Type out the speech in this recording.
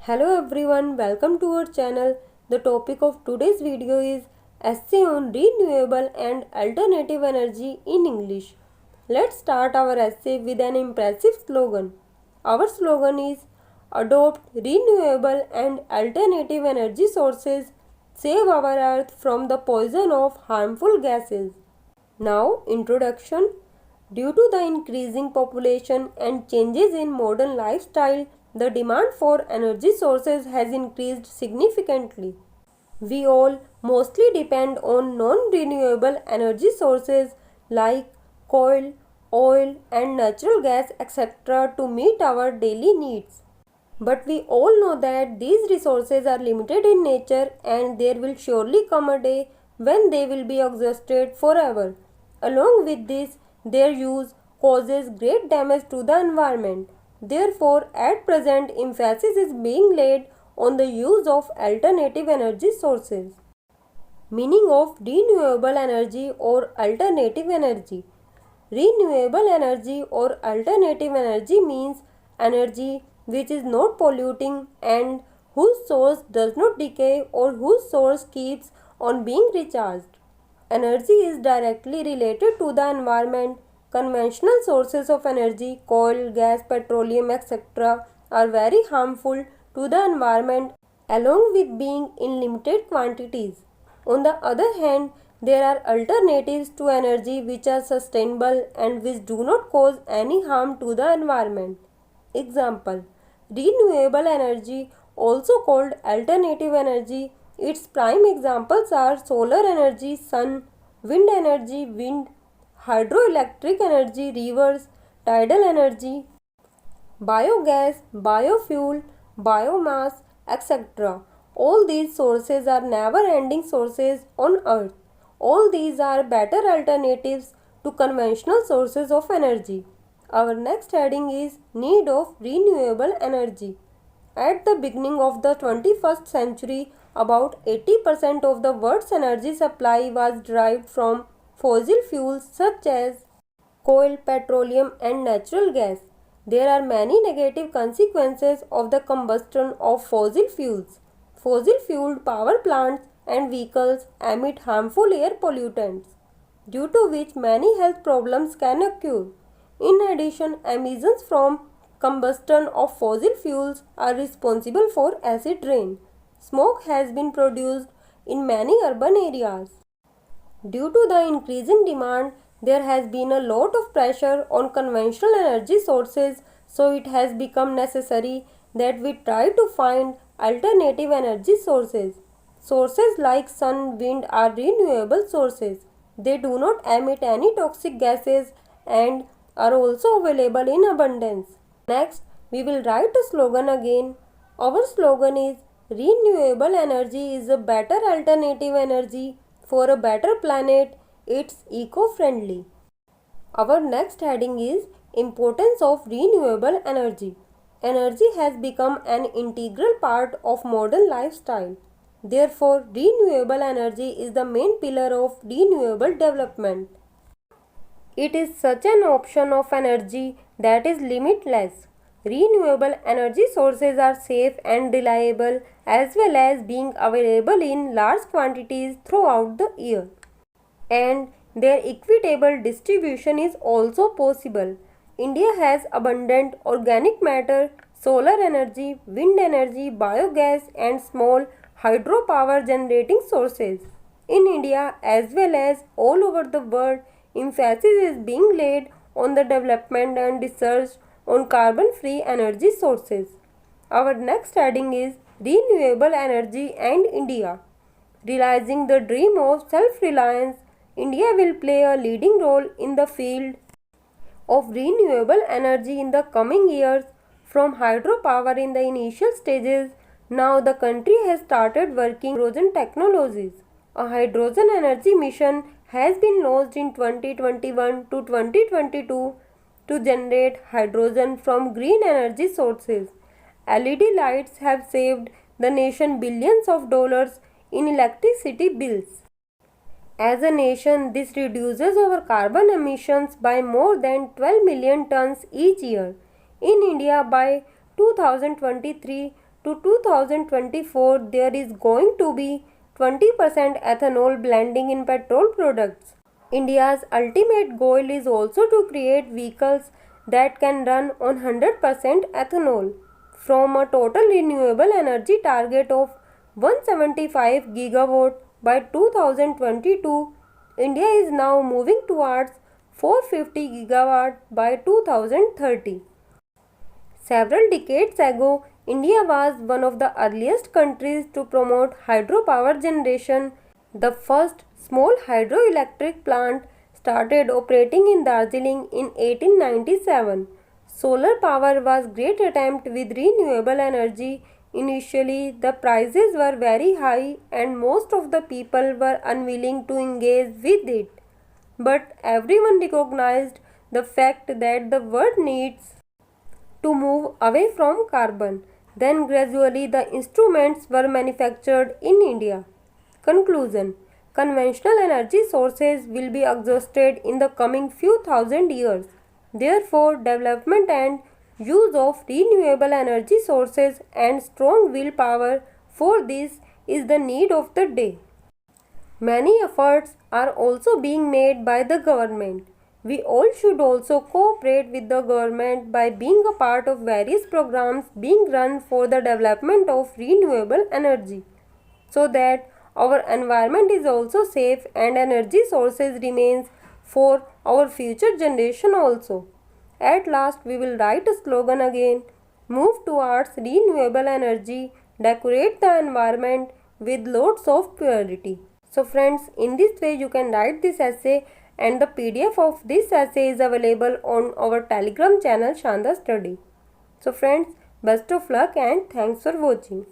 Hello everyone, welcome to our channel. The topic of today's video is essay on renewable and alternative energy in English. Let's start our essay with an impressive slogan. Our slogan is adopt renewable and alternative energy sources, save our earth from the poison of harmful gases. Now, introduction. Due to the increasing population and changes in modern lifestyle, the demand for energy sources has increased significantly. We all mostly depend on non-renewable energy sources like coal, oil and natural gas etc. to meet our daily needs. But we all know that these resources are limited in nature and there will surely come a day when they will be exhausted forever. Along with this, their use causes great damage to the environment. Therefore, at present, emphasis is being laid on the use of alternative energy sources. Meaning of renewable energy or alternative energy. Renewable energy or alternative energy means energy which is not polluting and whose source does not decay or whose source keeps on being recharged. Energy is directly related to the environment. Conventional sources of energy, coal, gas, petroleum, etc., are very harmful to the environment along with being in limited quantities. On the other hand, there are alternatives to energy which are sustainable and which do not cause any harm to the environment. Example: renewable energy, also called alternative energy. Its prime examples are solar energy, sun, wind energy, hydroelectric energy, rivers, tidal energy, biogas, biofuel, biomass, etc. All these sources are never ending sources on earth. All these are better alternatives to conventional sources of energy. Our next heading is need of renewable energy. At the beginning of the 21st century, about 80% of the world's energy supply was derived from fossil fuels such as coal, petroleum and natural gas. There are many negative consequences of the combustion of fossil fuels. Fossil fueled power plants and vehicles emit harmful air pollutants, due to which many health problems can occur. In addition, emissions from combustion of fossil fuels are responsible for acid rain. Smoke has been produced in many urban areas. Due to the increasing demand, there has been a lot of pressure on conventional energy sources, so it has become necessary that we try to find alternative energy sources. Sources like sun, wind are renewable sources. They do not emit any toxic gases and are also available in abundance. Next, we will write a slogan again. Our slogan is renewable energy is a better alternative energy for a better planet. It's eco-friendly. Our next heading is importance of renewable energy. Energy has become an integral part of modern lifestyle. Therefore, renewable energy is the main pillar of renewable development. It is such an option of energy that is limitless. Renewable energy sources are safe and reliable as well as being available in large quantities throughout the year. And their equitable distribution is also possible. India has abundant organic matter, solar energy, wind energy, biogas and small hydropower generating sources. In India as well as all over the world, emphasis is being laid on the development and research on carbon-free energy sources. Our next heading is renewable energy and India. Realizing the dream of self-reliance, India will play a leading role in the field of renewable energy in the coming years. From hydropower in the initial stages, now the country has started working on hydrogen technologies. A hydrogen energy mission has been launched in 2021 to 2022 to generate hydrogen from green energy sources. LED lights have saved the nation billions of dollars in electricity bills. As a nation, this reduces our carbon emissions by more than 12 million tons each year. In India, by 2023, to 2024, there is going to be 20% ethanol blending in petrol products. India's ultimate goal is also to create vehicles that can run on 100% ethanol. From a total renewable energy target of 175 gigawatt by 2022, India is now moving towards 450 gigawatt by 2030. Several decades ago, India was one of the earliest countries to promote hydropower generation. The first small hydroelectric plant started operating in Darjeeling in 1897. Solar power was a great attempt with renewable energy. Initially, the prices were very high and most of the people were unwilling to engage with it. But everyone recognized the fact that the world needs to move away from carbon. Then gradually the instruments were manufactured in India. Conclusion: conventional energy sources will be exhausted in the coming few thousand years. Therefore, development and use of renewable energy sources and strong willpower for this is the need of the day. Many efforts are also being made by the government. We all should also cooperate with the government by being a part of various programs being run for the development of renewable energy, so that our environment is also safe and energy sources remains for our future generation also. At last we will write a slogan again: move towards renewable energy, decorate the environment with lots of purity. So friends, in this way you can write this essay, and the PDF of this essay is available on our Telegram channel Shanda Study. So friends, best of luck and thanks for watching.